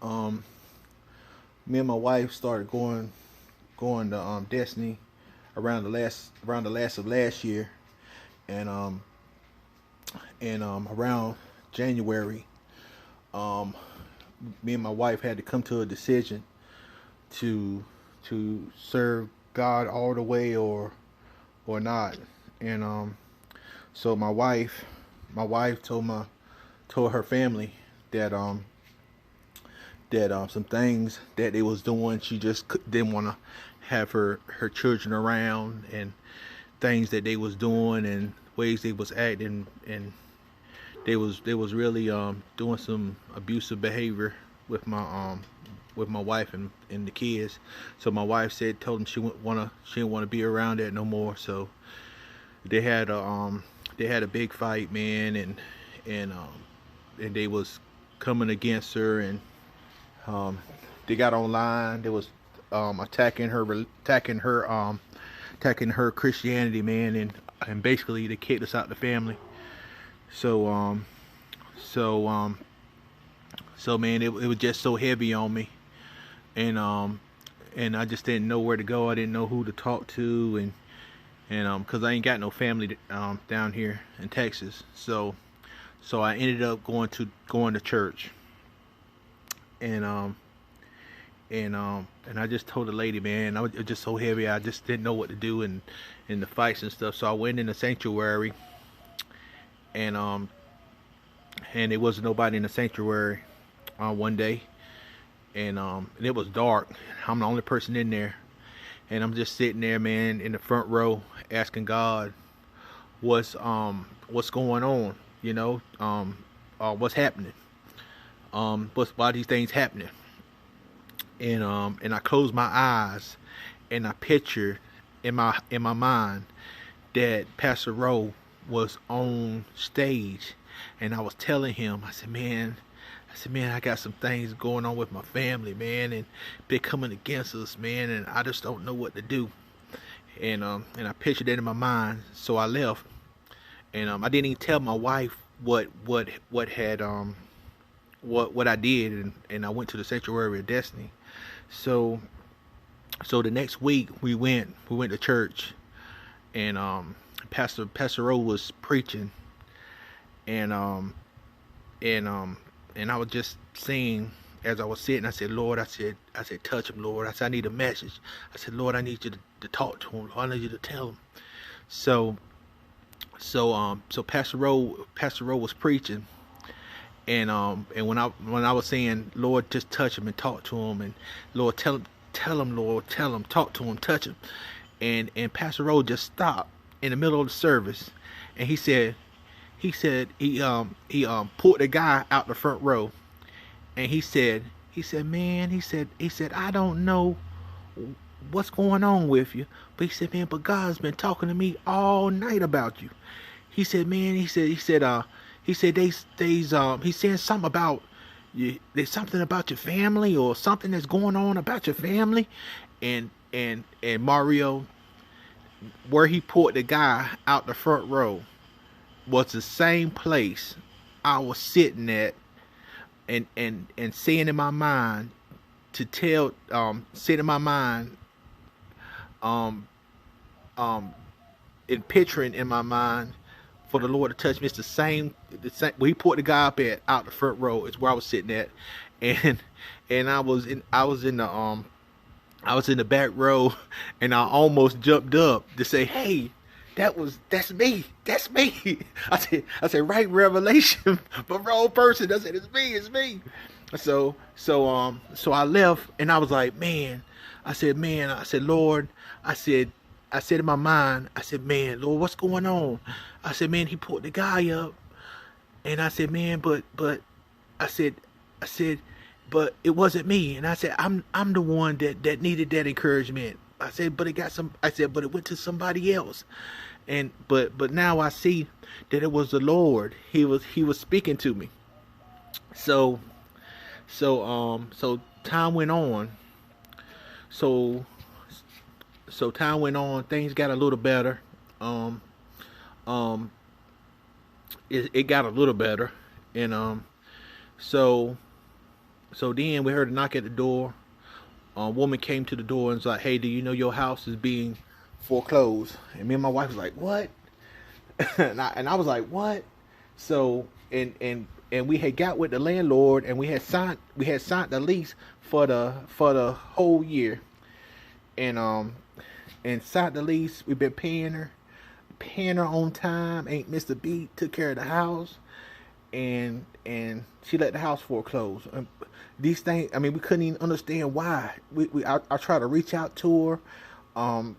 um, me and my wife started going to Destiny around the last of last year, and around January, um, me and my wife had to come to a decision to serve God all the way or not. And so my wife told her family that some things that they was doing, she just didn't want to have her children around, and things that they was doing and ways they was acting, and they was really doing some abusive behavior with my wife and the kids. So my wife told them she didn't wanna be around that no more. So they had a big fight, man, and and they was coming against her, and um, they got online. They was attacking her Christianity, man, and basically they kicked us out the family. So so man, it was just so heavy on me, and I just didn't know where to go. I didn't know who to talk to, and because I ain't got no family down here in Texas. So I ended up going to church, and and I just told the lady, man, I was just so heavy. I just didn't know what to do, and in the fights and stuff. So I went in the sanctuary, and and there wasn't nobody in the sanctuary one day, and it was dark. I'm the only person in there, and I'm just sitting there, man, in the front row, asking God, what's going on, what's happening, why these things happening, and I closed my eyes, and I pictured in my mind that Pastor Rowe was on stage, and I was telling him, I said, man, I got some things going on with my family, man, and they're coming against us, man, and I just don't know what to do. And I pictured that in my mind, so I left, and I didn't even tell my wife what had what I did, and I went to the sanctuary of Destiny. So the next week we went to church, and Pastor O was preaching, and and and I was just saying, as I was sitting, I said, Lord, I said, touch him, Lord. I said, I need a message. I said, Lord, I need you to talk to him. Lord, I need you to tell him. So so Pastor Rowe was preaching, and when I was saying, Lord, just touch him and talk to him, and Lord, tell him, Lord, tell him, talk to him, touch him, and Pastor Rowe just stopped in the middle of the service, and he pulled the guy out the front row, and he said, man, he said, I don't know what's going on with you, but he said, man, but God's been talking to me all night about you. He said, man, he said he's saying something about you. There's something about your family, or something that's going on about your family, and Mario, where he pulled the guy out the front row was the same place I was sitting at, and saying in my mind to tell saying in my mind, um um and picturing in my mind for the Lord to touch me. It's the same where he pulled the guy up at out the front row is where I was sitting at, and I was in the back row, and I almost jumped up to say, "Hey, that's me, that's me." I said, right revelation, but wrong person. I said, it's me. So I left, and I was like, man, I said, Lord, I said, I said in my mind, I said, man, Lord, what's going on? I said, man, he pulled the guy up, and I said, man, but I said, I said, but it wasn't me. And I said, I'm the one that needed that encouragement. I said, but it got some. I said, but it went to somebody else. And but now I see that it was the Lord. He was speaking to me. So so time went on. So time went on. Things got a little better. Um um it got a little better, and so So then we heard a knock at the door. A woman came to the door and was like, "Hey, do you know your house is being foreclosed?" And me and my wife was like, "What?" And I was like, "What?" So and we had got with the landlord, and we had signed the lease for the whole year, and signed the lease. We've been paying her on time. Ain't missed a beat. Took care of the house, and she let the house foreclose. These things, I mean, we couldn't even understand why. I tried to reach out to her, and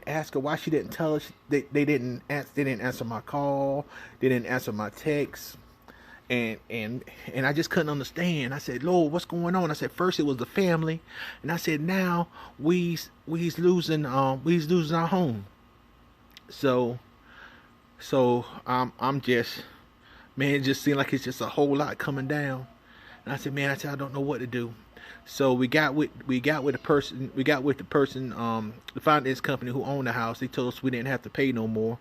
ask her why she didn't tell us. They didn't answer my call. They didn't answer my text. And I just couldn't understand. I said, Lord, what's going on? I said, first it was the family, and I said, now we's losing our home. So I'm just, man, it just seemed like it's just a whole lot coming down. And I said, man, I don't know what to do. So we got with the person, the finance company who owned the house. They told us we didn't have to pay no more.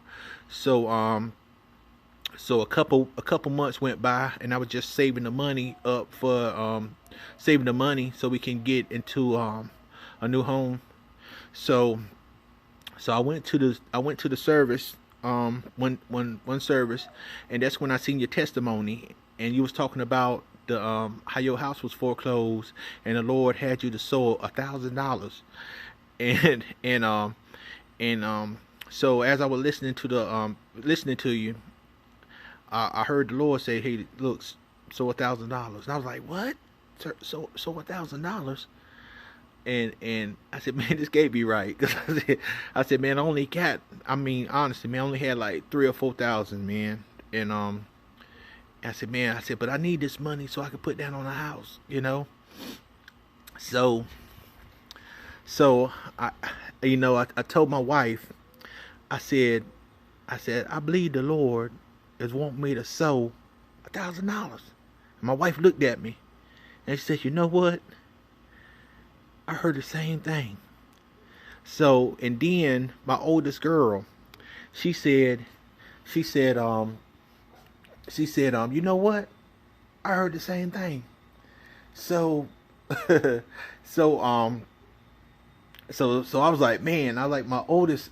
So a couple months went by, and I was just saving the money up for saving the money so we can get into a new home. So I went to the service, one service, and that's when I seen your testimony, and you was talking about the how your house was foreclosed, and the Lord had you to sow $1,000, and so as I was listening to you, I heard the Lord say, "Hey, look, sow $1,000," and I was like, "What? So $1,000?" And I said, man, this can't be right. Cause I said, man, honestly, man, I only had like 3 or 4 thousand, man. And I said, man, but I need this money so I can put down on a house. So, so I told my wife, I said, I believe the Lord is wanting me to sow $1,000. And my wife looked at me and she said, you know what? I heard the same thing. So, and then my oldest girl, she said, she said, you know what? I heard the same thing. So, so, so I was like, man, I like my oldest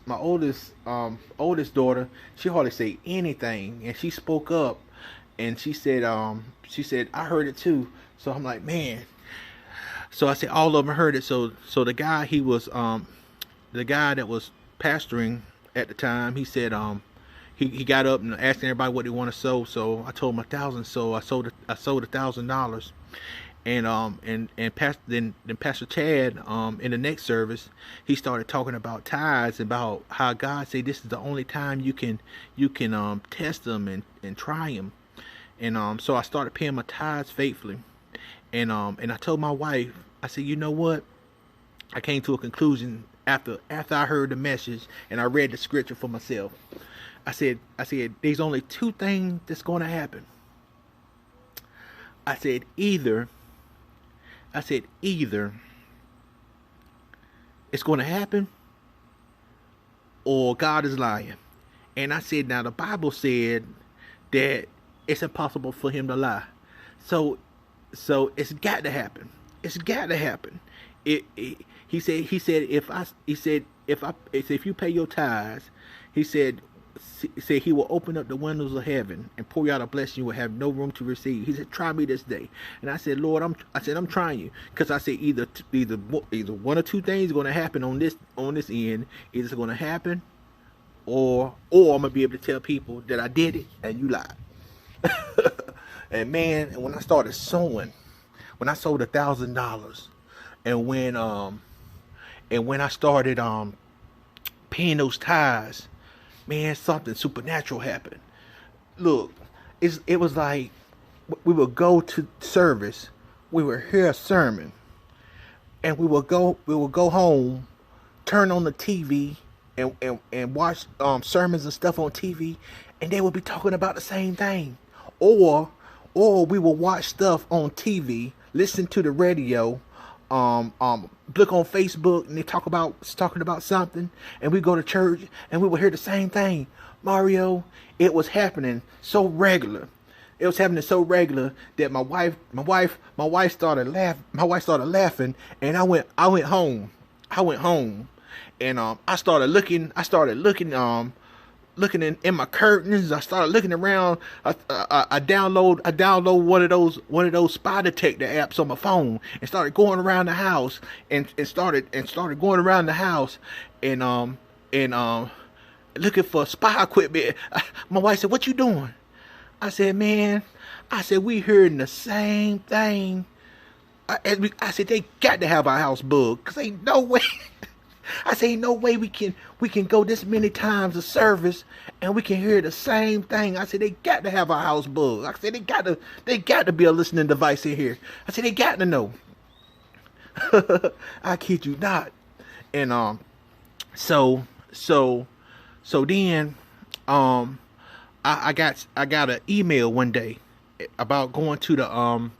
daughter. She hardly say anything, and she spoke up, and she said, I heard it too. So I'm like, man. So I said all of them heard it. So the guy that was pastoring at the time, he said he got up and asking everybody what they want to sow. So I told him 1,000. So I sold $1,000. And Pastor Chad in the next service, he started talking about tithes, about how God said this is the only time you can test them and try them. And so I started paying my tithes faithfully. And I told my wife, I said, you know what? I came to a conclusion after I heard the message and I read the scripture for myself. I said, there's only two things that's going to happen. I said either it's going to happen or God is lying. And I said, now the Bible said that it's impossible for him to lie. So it's got to happen. It's got to happen. He said if you pay your tithes, he said he will open up the windows of heaven and pour you out a blessing you will have no room to receive. He said, try me this day. And I said, Lord, I'm trying you, because I said either one or two things are going to happen on this end. Either it's going to happen, or I'm gonna be able to tell people that I did it and you lied. And man, when I started sowing, when I sold $1,000, and when I started paying those tithes, man, something supernatural happened. Look, it was like we would go to service, we would hear a sermon, and we would go home, turn on the TV, and watch sermons and stuff on TV, and they would be talking about the same thing, or we will watch stuff on TV, listen to the radio, look on Facebook, and they talking about something, and we go to church and we will hear the same thing. Mario, it was happening so regular. It was happening so regular that my wife started laughing, and I went home. I went home, and I started looking looking in my curtains. I started looking around. I download one of those spy detector apps on my phone and started going around the house and started going around the house and looking for spy equipment. My wife said, "What you doing?" I said, "Man," I said, "we hearing the same thing." I said, "They got to have our house bugged, cause ain't no way." I say, "Ain't no way we can go this many times a service and we can hear the same thing." I said, "They got to have our house bugged." I said, they got to be a listening device in here." I said, "They got to know." I kid you not. And so so so then I got an email one day about going to the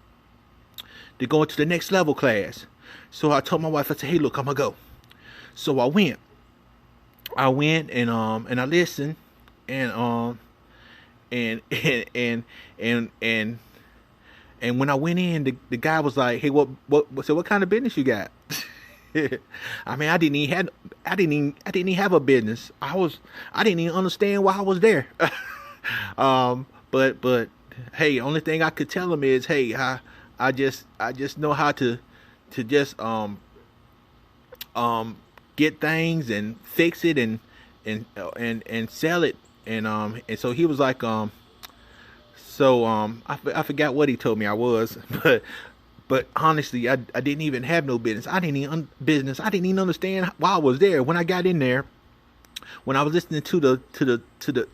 next level class. So I told my wife, I said, "Hey, look, I'm gonna go." So I went. And I listened, and and and and and and when I went in, the guy was like, "Hey, what kind of business you got?" I mean, I didn't even have a business. I didn't even understand why I was there. But hey, only thing I could tell him is, hey, I just know how to just get things and fix it and sell it. And so he was like, I forgot what he told me I was. But honestly, I didn't even have no business. I didn't even understand why I was there. When I got in there, when I was listening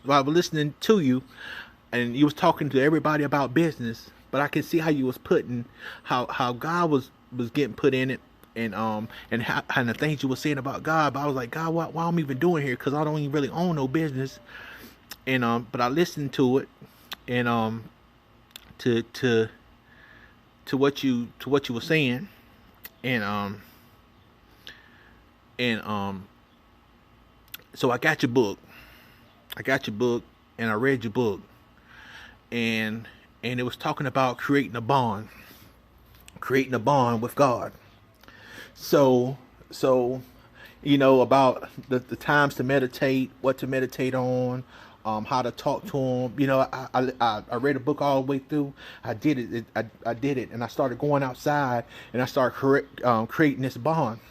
while I was listening to you, and you was talking to everybody about business, but I could see how you was putting how God was getting put in it, and the things you were saying about God. But I was like, "God, why I'm even doing here? Because I don't even really own no business." And but I listened to it, and to what you were saying, and and so I got your book. And I read your book, and it was talking about creating a bond with God. So about the times to meditate, what to meditate on, how to talk to him. I read a book all the way through. I did it. I did it, and I started going outside, and I started creating this bond,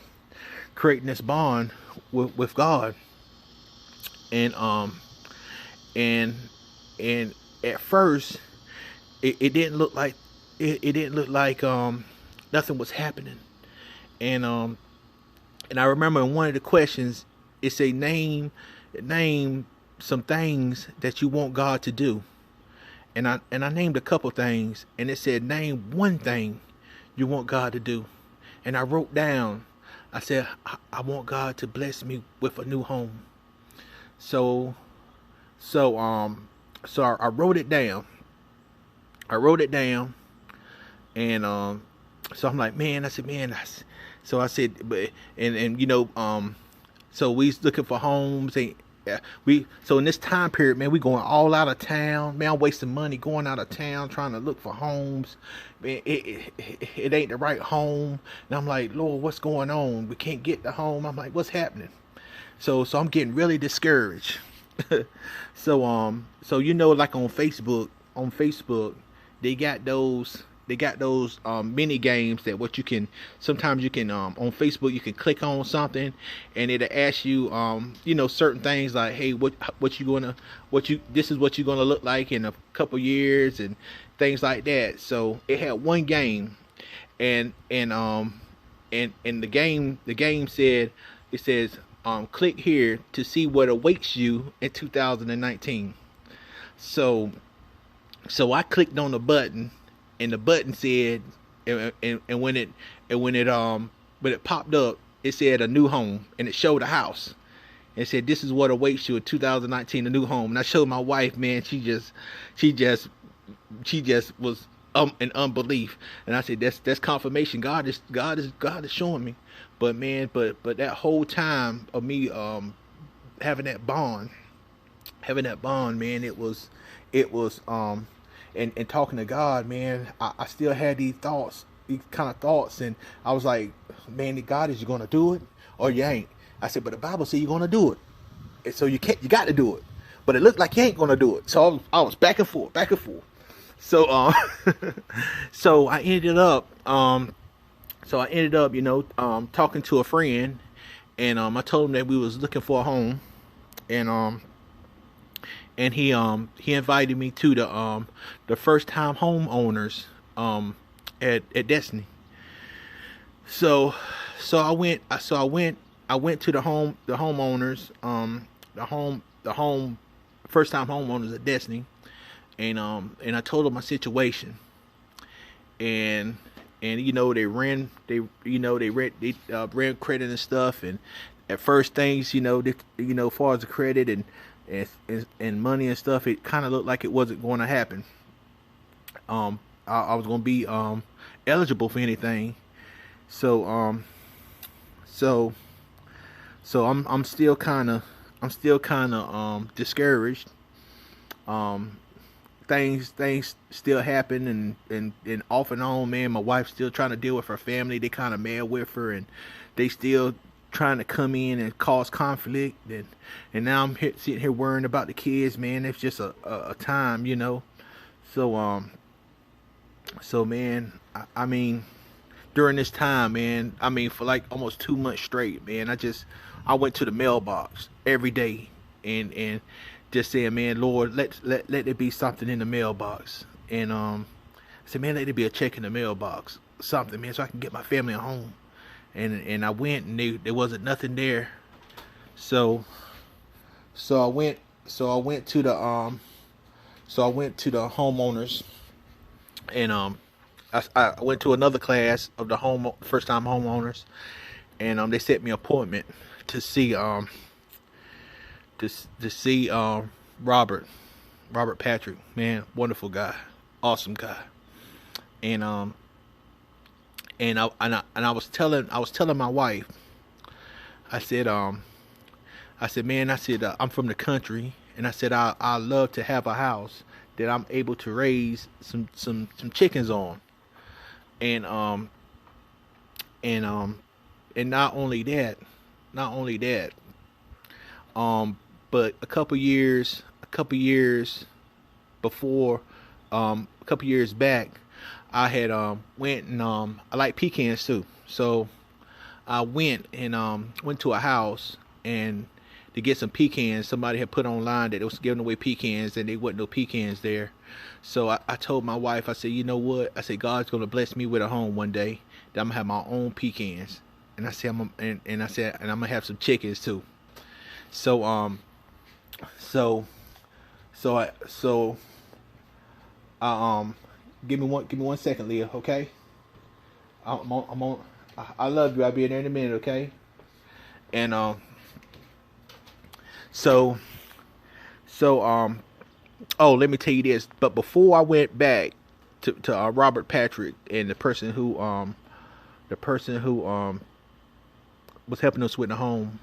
with God, and and and at first it didn't look like it didn't look like nothing was happening, and and I remember in one of the questions it said name some things that you want God to do, and I named a couple things, and it said name one thing you want God to do, and I wrote down, I said, I want God to bless me with a new home. So I wrote it down. And so I'm like, man, I said, man, so I said, but so we was looking for homes, and so in this time period, man, we going all out of town. Man, I'm wasting money going out of town trying to look for homes. Man, it ain't the right home. And I'm like, Lord, what's going on? We can't get the home. I'm like, what's happening? So I'm getting really discouraged. So like on Facebook, they got those mini games that what you can sometimes you can on Facebook you can click on something, and it'll ask you certain things like, hey, this is what you're gonna look like in a couple years and things like that. So it had one game, and the game said, it says, click here to see what awaits you in 2019. So I clicked on the button, and the button said, and when it popped up, it said a new home, and it showed a house. It said, this is what awaits you in 2019, a new home. And I showed my wife, man, she just was in unbelief. And I said, that's confirmation. God is showing me. But man, but that whole time of me having that bond, man, it was and talking to God, man, I still had these kind of thoughts, and I was like, man, God, is you gonna do it or you ain't? I said, but the Bible says you're gonna do it, and so you got to do it. But it looked like you ain't gonna do it. So I was back and forth, back and forth. So so I ended up talking to a friend, and I told him that we was looking for a home, and he invited me to the first time homeowners at Destiny. So I went to the homeowners, the home first time homeowners at Destiny, and I told them my situation, and they ran credit and stuff, and at first things, as far as the credit and money and stuff, it kind of looked like it wasn't going to happen. I was going to be eligible for anything. So I'm still kind of discouraged. Things still happen, and off and on, man. My wife's still trying to deal with her family. They kind of mad with her, and they still trying to come in and cause conflict, and now I'm sitting here worrying about the kids, man. It's just a time, so man, I mean, during this time, man, I mean, for like almost 2 months straight, man, I went to the mailbox every day, and just saying, man, Lord, let there be something in the mailbox, and I said, man, let there be a check in the mailbox, something, man, so I can get my family a home. And I went, and there wasn't nothing there. So I went to the homeowners, and I went to another class of the first time homeowners, and they set me an appointment to see Robert Patrick, man, wonderful guy, awesome guy, and I was telling my wife, I said, man, I'm from the country, and I said, I love to have a house that I'm able to raise some chickens on, and not only that, but a couple years before, a couple years back, I had went and I like pecans too, so I went to a house and to get some pecans. Somebody had put online that it was giving away pecans, and there wasn't no pecans there. So I told my wife, I said, you know what? I said, God's gonna bless me with a home one day that I'm gonna have my own pecans, and I said, I'm gonna have some chickens too. So give me 1 second, Leah. Okay. I'm on. I love you. I'll be in there in a minute. Okay. And oh, let me tell you this. But before I went back to Robert Patrick and the person who was helping us with the home,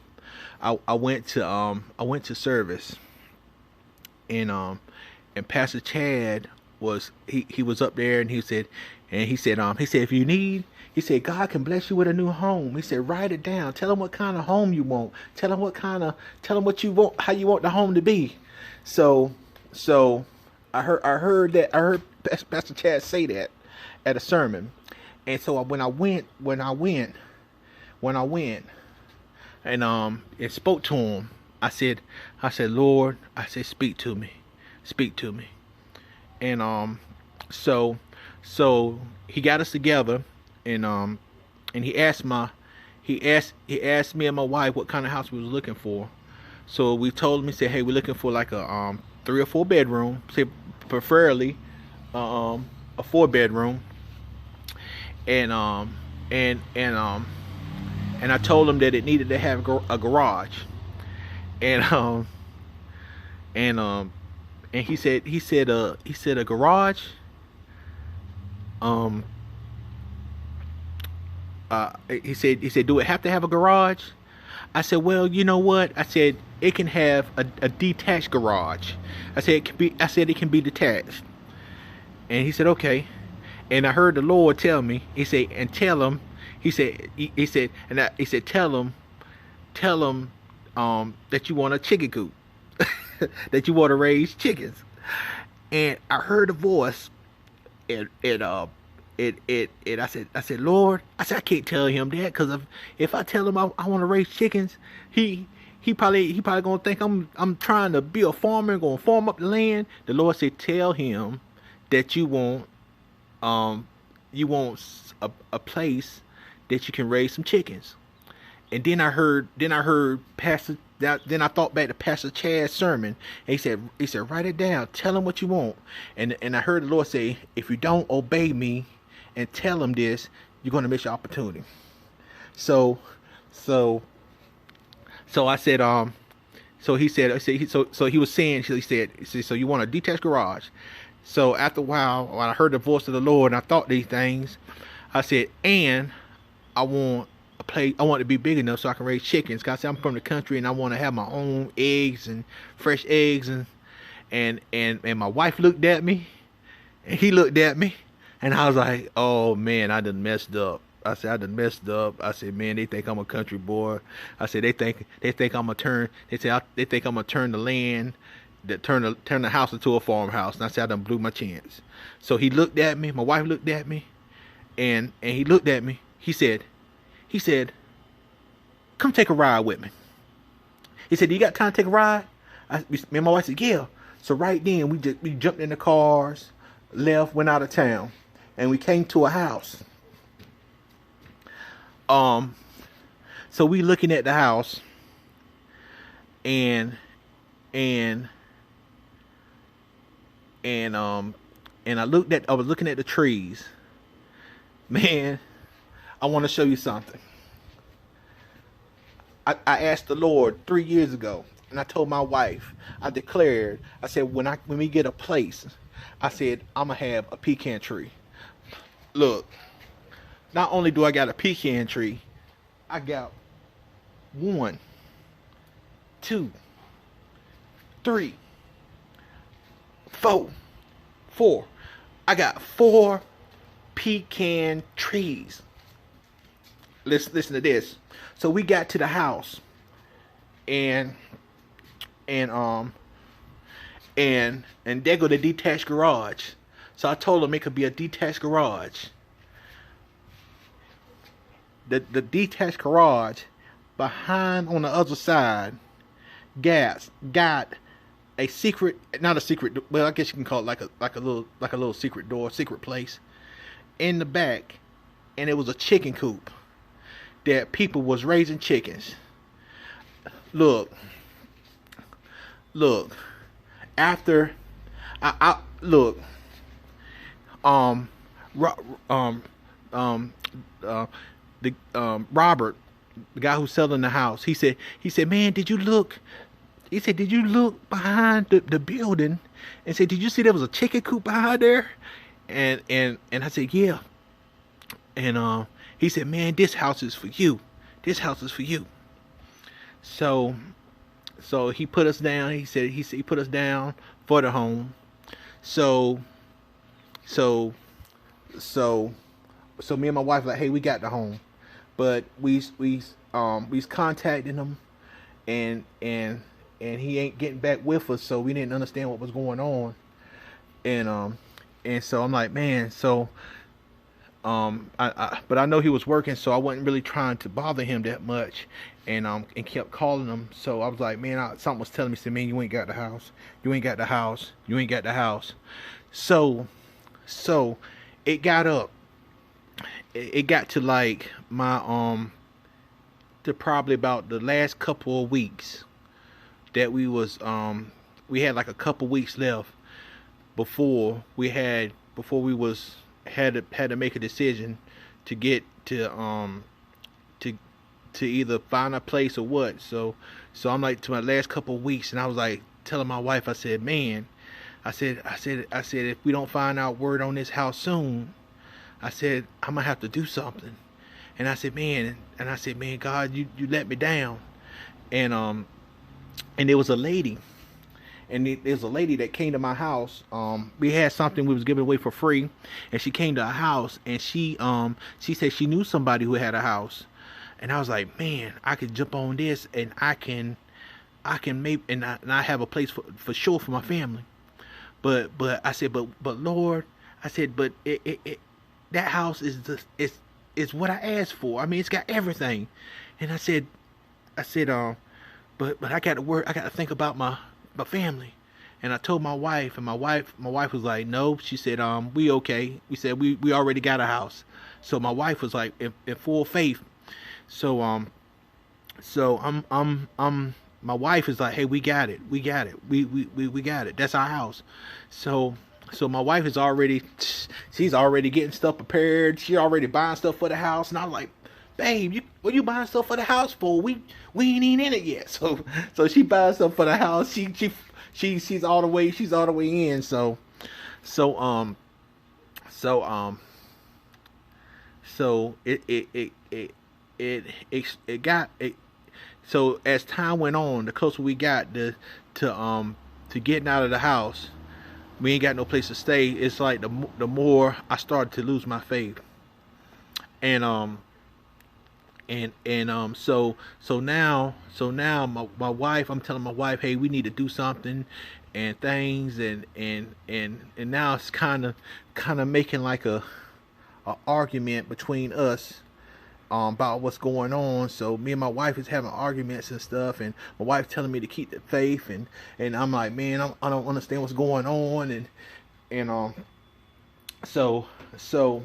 I went to service, and Pastor Chad he was up there, and he said if you need, he said, God can bless you with a new home. He said, write it down. Tell him what kind of home you want. Tell him what you want, how you want the home to be. So I heard Pastor Chad say that at a sermon. And so when I went and spoke to him, I said, Lord, I said, speak to me. And so he got us together, and he asked me and my wife what kind of house we was looking for. So we told him, he said, hey, we're looking for like a 3 or 4 bedroom, say preferably a 4 bedroom, and I told him that it needed to have a garage, and he said a garage. He said, do it have to have a garage? I said, well, you know what? I said, it can have a detached garage. I said it can be detached. And he said, okay. And I heard the Lord tell me, he said, and tell him, he said, he said, tell him, that you want a chicken coop, that you want to raise chickens. And I heard a voice, and I said, Lord, I said, I can't tell him that, because if I tell him I want to raise chickens, he probably gonna think I'm trying to be a farmer and gonna farm up the land. The Lord said, tell him that you want a place that you can raise some chickens. And then I heard Pastor. Then I thought back to Pastor Chad's sermon. And he said, write it down. Tell him what you want. And I heard the Lord say, if you don't obey me and tell him this, you're gonna miss your opportunity. So I said, so he said, so he was saying, he said, so you want a detached garage? So after a while, when I heard the voice of the Lord and I thought these things, I said, and I want a place, I want it to be big enough so I can raise chickens. Cause I said, I'm from the country and I want to have my own eggs and fresh eggs. And my wife looked at me and he looked at me and I was like, oh man, I done messed up. I said, I done messed up. I said, man, they think I'm a country boy. I said, they think I'm gonna turn, they think I'm gonna turn the land, that turn the house into a farmhouse. And I said, I done blew my chance. So he looked at me, my wife looked at me, and he looked at me. He said, come take a ride with me. He said, do you got time to take a ride? Me and my wife said, yeah. So right then we jumped in the cars, left, went out of town, and we came to a house. So we looking at the house, and I was looking at the trees. Man, I want to show you something. I asked the Lord 3 years ago, and I told my wife, I declared, I said, when we get a place, I said, I'm gonna have a pecan tree. Look, not only do I got a pecan tree, I got 1, 2, 3, 4. I got 4 pecan trees. Listen to this. So we got to the house, and there go the detached garage. So I told him it could be a detached garage. The detached garage behind on the other side got a secret, not a secret, well, I guess you can call it like a little secret door, secret place in the back, and it was a chicken coop that people was raising chickens. Look. After I look, Robert, the guy who's selling the house, he said, man, did you look? He said, did you look behind the building and said, did you see there was a chicken coop behind there? And I said, yeah. And he said, man, this house is for you. This house is for you. So he put us down. He said he put us down for the home. So me and my wife like, hey, we got the home, but we contacting him, and he ain't getting back with us, so we didn't understand what was going on, and so I'm like, man, so but I know he was working, so I wasn't really trying to bother him that much, and kept calling him. So I was like, man, something was telling me, said, man, you ain't got the house, you ain't got the house, you ain't got the house. So it got up. It got to like my to probably about the last couple of weeks that we had like a couple weeks left before we had to make a decision to get to either find a place or what. So I'm like to my last couple of weeks, and I was like telling my wife, I said, man, I said if we don't find out word on this house soon, I said I'm gonna have to do something. And I said, man, God, you let me down. And there was a lady, and there's a lady that came to my house. We had something we was giving away for free, and she came to our house, and she said she knew somebody who had a house, and I was like, man, I could jump on this, and I can make, and I have a place for sure for my family. But I said, but Lord, I said, but that house is what I asked for. I mean, it's got everything. And I said, but I got to work. I got to think about my family. And I told my wife, and my wife was like, no. She said, we okay. We said we already got a house. So my wife was like in full faith. So I'm my wife is like, hey, we got it. We got it. We got it. That's our house. So my wife is already, she's already getting stuff prepared. She already buying stuff for the house. And I'm like, babe, what you buying stuff for the house for? We ain't even in it yet. So she buys stuff for the house. She's all the way in. So it got it. So as time went on, the closer we got to getting out of the house, we ain't got no place to stay. It's like the more I started to lose my faith, and now my wife, I'm telling my wife, hey, we need to do something, and things, and now it's kind of making like a argument between us, about what's going on. So me and my wife is having arguments and stuff, and my wife telling me to keep the faith, and I'm like, man, I don't understand what's going on, and so so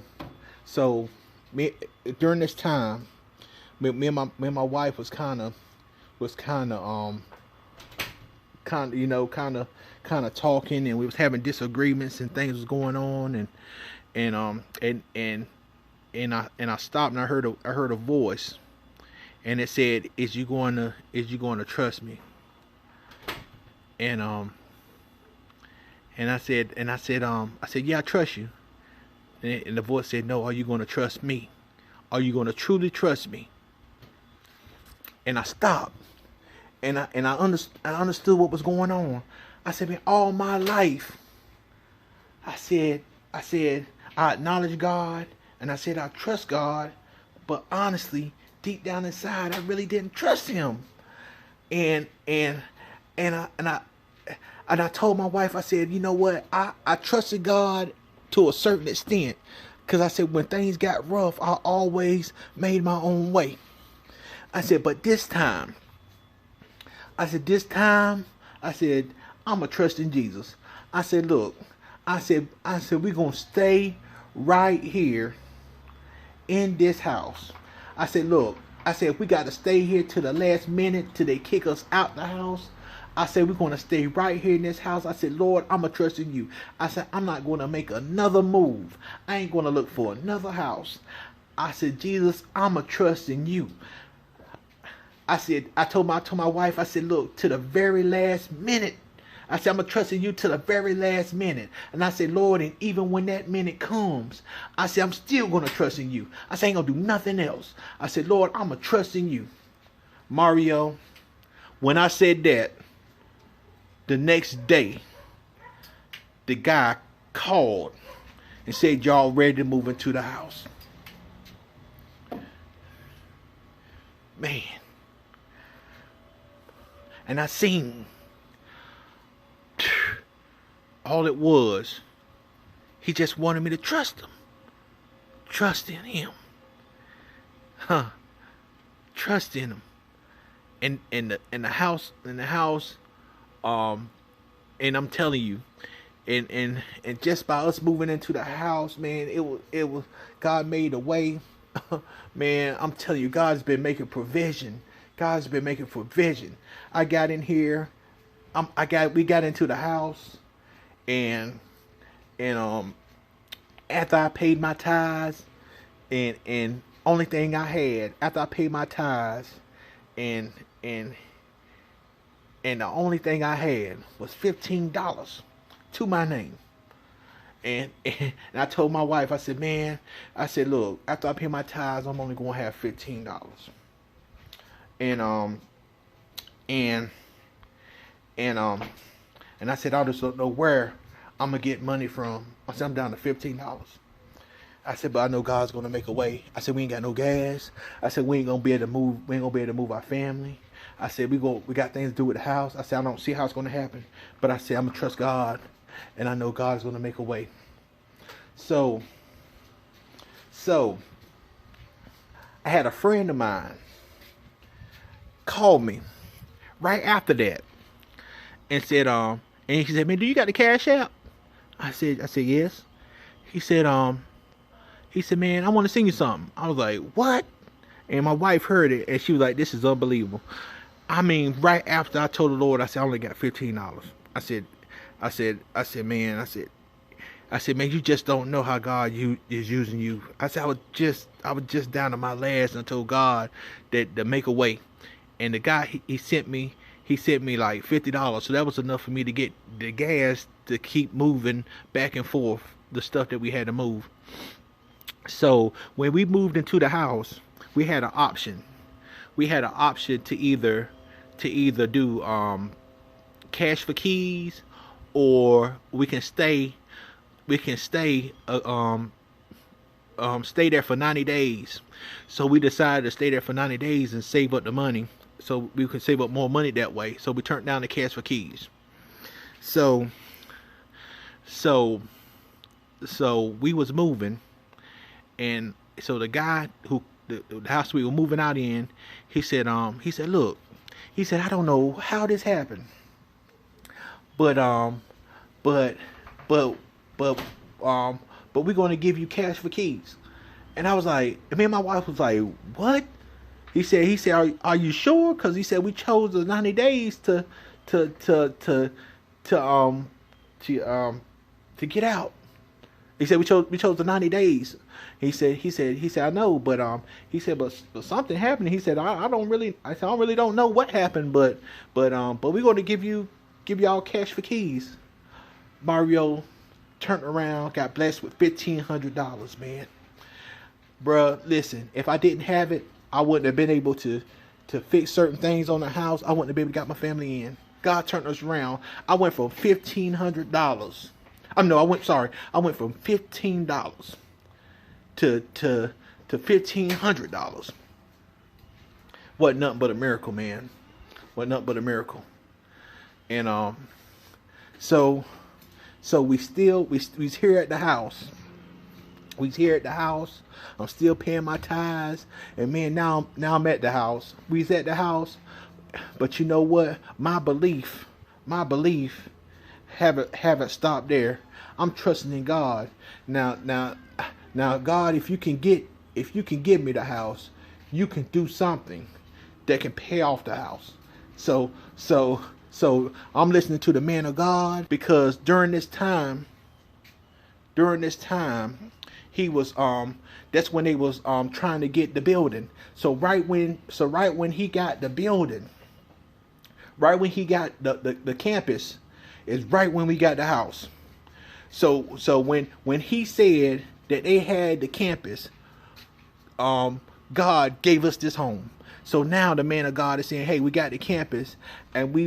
me during this time, me and my wife was kind of talking, and we was having disagreements, and things was going on, and I stopped, and I heard a voice, and it said, is you going to trust me? And I said, yeah, I trust you. And the voice said, no, are you going to trust me? Are you going to truly trust me? And I stopped, and I understood what was going on. I said, man, all my life, I said I acknowledge God, and I said I trust God, but honestly, deep down inside, I really didn't trust Him. And I told my wife, I said, you know what? I trusted God to a certain extent, because I said when things got rough, I always made my own way. I said, but this time, I'm going to trust in Jesus. I said, look, I said, we're going to stay right here in this house. I said, look, if we got to stay here to the last minute till they kick us out the house, I said, we're going to stay right here in this house. I said, Lord, I'm going to trust in you. I said, I'm not going to make another move. I ain't going to look for another house. I said, Jesus, I'm going to trust in you. I told my wife, I said, look, to the very last minute, I said, I'm going to trust in you to the very last minute. And I said, Lord, and even when that minute comes, I said, I'm still going to trust in you. I said, I ain't going to do nothing else. I said, Lord, I'm going to trust in you. Mario, when I said that, the next day, the guy called and said, y'all ready to move into the house. Man. And I seen all it was, he just wanted me to trust him. Trust in him. Trust in him. And the house, and I'm telling you, and just by us moving into the house, man, it was God made a way. Man, I'm telling you, God's been making provision. God's been making provision. I got in here. We got into the house, and after I paid my tithes, and only thing I had after I paid my tithes, and the only thing I had was $15 to my name. And I told my wife, I said, man, I said, look, after I pay my tithes, I'm only gonna have $15. And And I said, I just don't know where I'm going to get money from. I said, I'm down to $15. I said, but I know God's going to make a way. I said, we ain't got no gas. I said, we ain't going to be able to move. We ain't going to be able to move our family. I said, we got things to do with the house. I said, I don't see how it's going to happen. But I said, I'm going to trust God. And I know God's going to make a way. So, I had a friend of mine call me right after that and said, and he said, man, do you got the Cash App? I said, yes. He said, man, I want to sing you something. I was like, what? And my wife heard it and she was like, this is unbelievable. I mean, right after I told the Lord, I said, I only got $15. I said, man, man, you just don't know how God is using you. I said, I was just down to my last and I told God that to make a way. And the guy, he sent me like $50. So that was enough for me to get the gas to keep moving back and forth, the stuff that we had to move. So when we moved into the house, we had an option. We had an option to either do cash for keys, or we can stay stay there for 90 days. So we decided to stay there for 90 days and save up the money, so we could save up more money that way. So we turned down the cash for keys. So we was moving, and so the guy who the house we were moving out in, he said, look, he said, I don't know how this happened, but we're going to give you cash for keys. And I was like, me and my wife was like, what? He said, are you sure? Because he said we chose the 90 days to get out. He said we chose the 90 days. He said I know, but he said but something happened. He said I really don't know what happened, but we're going to give y'all cash for keys. Mario turned around, got blessed with $1,500, man. Bruh, listen, if I didn't have it, I wouldn't have been able to fix certain things on the house. I wouldn't have been able to get my family in. God turned us around. I went from $1,500. I went from $15 to $1,500. Wasn't nothing but a miracle, man. Wasn't nothing but a miracle. And so we's here at the house. We's here at the house. I'm still paying my tithes, and man, now I'm at the house. We's at the house, but you know what? My belief haven't stopped there. I'm trusting in God. Now, God, if you can give me the house, you can do something that can pay off the house. So I'm listening to the man of God, because during this time, he was that's when they was trying to get the building. So right when he got the building, right when he got the campus, is right when we got the house. So when he said that they had the campus, God gave us this home. So now the man of God is saying, hey, we got the campus, and we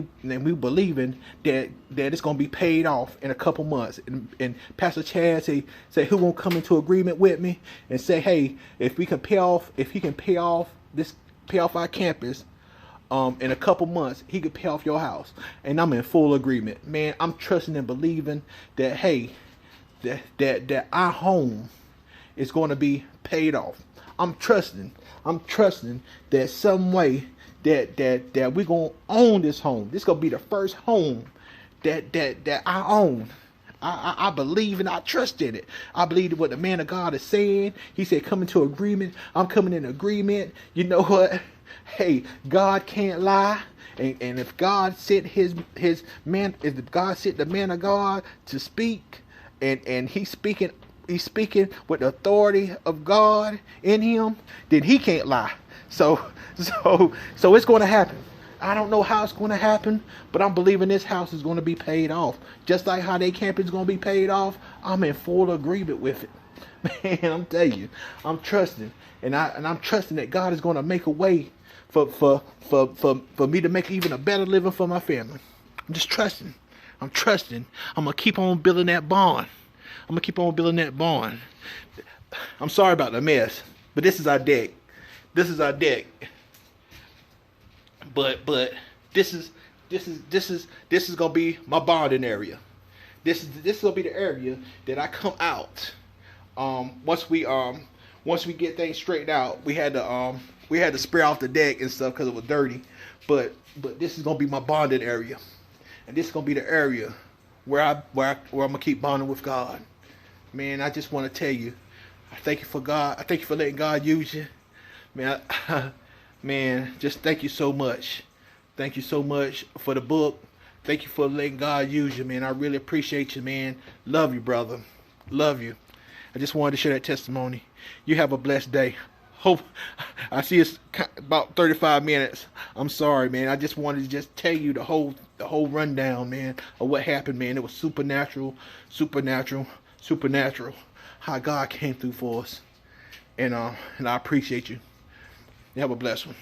believing that it's gonna be paid off in a couple months. And Pastor Chad say who won't come into agreement with me and say, hey, if he can pay off our campus in a couple months, he could pay off your house. And I'm in full agreement. Man, I'm trusting and believing that, hey, that our home is going to be paid off. I'm trusting that some way that we're going to own this home. This is going to be the first home that I own. I believe and I trust in it. I believe what the man of God is saying. He said, come into agreement. I'm coming in agreement. You know what? Hey, God can't lie. And if God sent his man, if God sent the man of God to speak, and he's speaking with the authority of God in him, then he can't lie. So it's going to happen. I don't know how it's going to happen, but I'm believing this house is going to be paid off. Just like how their campus is going to be paid off, I'm in full agreement with it. Man, I'm telling you, I'm trusting, and I'm trusting that God is going to make a way for me to make even a better living for my family. I'm just trusting. I'm trusting. I'm going to keep on building that bond. I'm going to keep on building that bond. I'm sorry about the mess, but this is our deck. This is our deck. But this is gonna be my bonding area. This is gonna be the area that I come out. Once we get things straightened out, we had to spray off the deck and stuff because it was dirty. But this is gonna be my bonding area, and this is gonna be the area where I'm gonna keep bonding with God. Man, I just want to tell you, I thank you for God. I thank you for letting God use you. Man, man, just thank you so much. Thank you so much for the book. Thank you for letting God use you, man. I really appreciate you, man. Love you, brother. Love you. I just wanted to share that testimony. You have a blessed day. Hope I see it's about 35 minutes. I'm sorry, man. I just wanted to just tell you the whole rundown, man, of what happened, man. It was supernatural, supernatural, supernatural. How God came through for us. And I appreciate you. You have a blessed one.